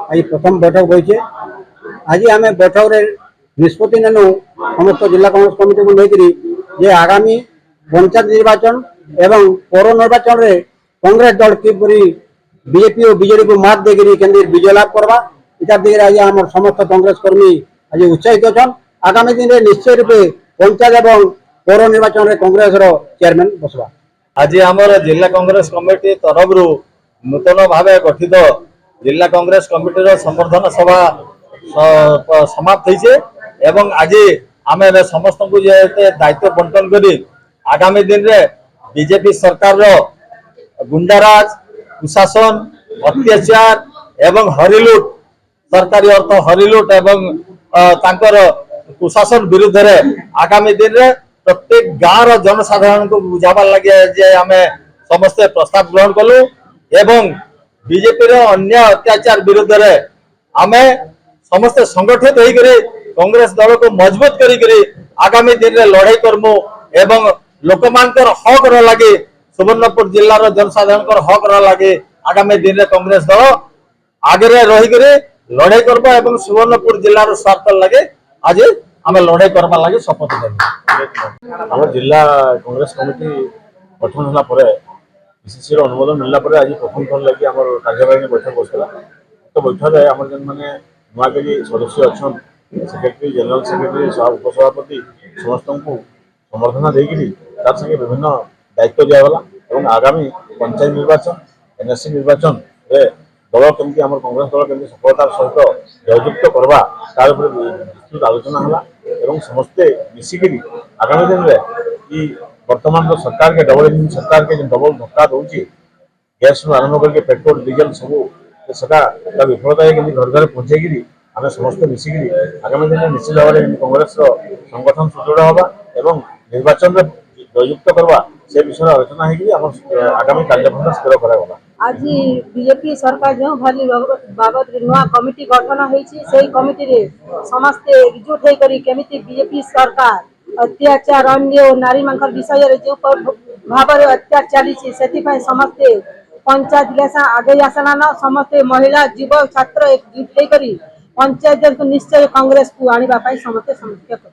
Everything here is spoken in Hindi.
आज प्रथम बैठक होइछे। आज आम बैठक निष्पत्ति नेनु समस्त जिला कांग्रेस कमिटी को लेकर जे आगामी पंचायत निर्वाचन एवं पौर निर्वाचन रे कांग्रेस दल किपरि बीजेपी और बीजेडी को मात देकर केंद्र विजय लाभ करवा इतार दिगरे आज आम समस्त कांग्रेस कर्मी आज उत्साहित अछन। आगामी दिन में निश्चय रूपे पंचायत और पौर निर्वाचन रे कांग्रेस रो चेयरमैन बसवा। आज आमर जिला कांग्रेस कमिटी तरफ नूतन भाव गठित जिला कांग्रेस कमिटी संवर्धन सभा समाप्त होइछे एवं आज आम समस्त को दायित्व बंटन करी आगामी दिन रे बीजेपी सरकार गुंडाराज कुशासन अत्याचार एवं हरिलुट सरकारी अर्थ हरिलुट एवं तांकर कुशासन विरुद्ध रे आगामी दिन रे प्रत्येक गाँव जनसाधारण को बुझाबार लगे आम समस्ते प्रस्ताव ग्रहण कलु एवं बीजेपी अन्य अत्याचार विरुद्ध रे आमे समस्ते संगठित होकर कांग्रेस दल को मजबूत करी आगामी दिन रे लड़ाई करमु एवं लोकमानकर हक लगे सुवर्णपुर जिलार जनसाधारण हक लगे आगामी दिन रे कांग्रेस दल आगे रही लड़ाई करबा एवं सुवर्णपुर जिलार स्वार्थ लगे आज आम लड़ाई करबा लगे शपथ लेबु। आम जिला कांग्रेस कमिटी गठन होला परे पीसीसी अनुमोदन मिलला परे आज प्रथम थर लगी आम कार्यकारिणी बैठक बसला। तो बैठक में आम जेन मैंने नुआकरी सदस्य अच्छा सेक्रेटरी जनरल सेक्रेटरी उपसभापति समस्त को संबर्धना देकर तार संगे विभिन्न दायित्व दिगला और आगामी पंचायत निर्वाचन एनएससी निर्वाचन दल केमती आम कांग्रेस दल केमती सफलतार सहित जययुक्त करवा तार विस्तृत आलोचना है समस्ते मिसिकी आगामी दिन में वर्तमान सरकार के डबल इंजिन सरकार के डबल धक्का दूसरी गैस आरंभ करके पेट्रोल डीजेल सब सेटा विफलता है घर घर पहुंचे आम समस्ते मिसिकी आगामी दिन में निश्चित भाव में कांग्रेस संगठन सुदृढ़ हवा एवं निर्वाचन में जययुक्त करवा से विषय आलोचना है आगामी कार्यक्रम स्थिर करागला। आज बीजेपी सरकार जो भाली बाबद नुआ कमिटी गठन होती कमिटी रे समस्ते एकजुट होकर केमिति बीजेपी सरकार अत्याचार अन्य और नारी मान विषय जो भाव अत्याचार चली समस्ते पंचायत आगे आसना समस्ते महिला युवक छात्र एकजुट होकर पंचायत को निश्चय कांग्रेस को आने समस्ते समस्या कर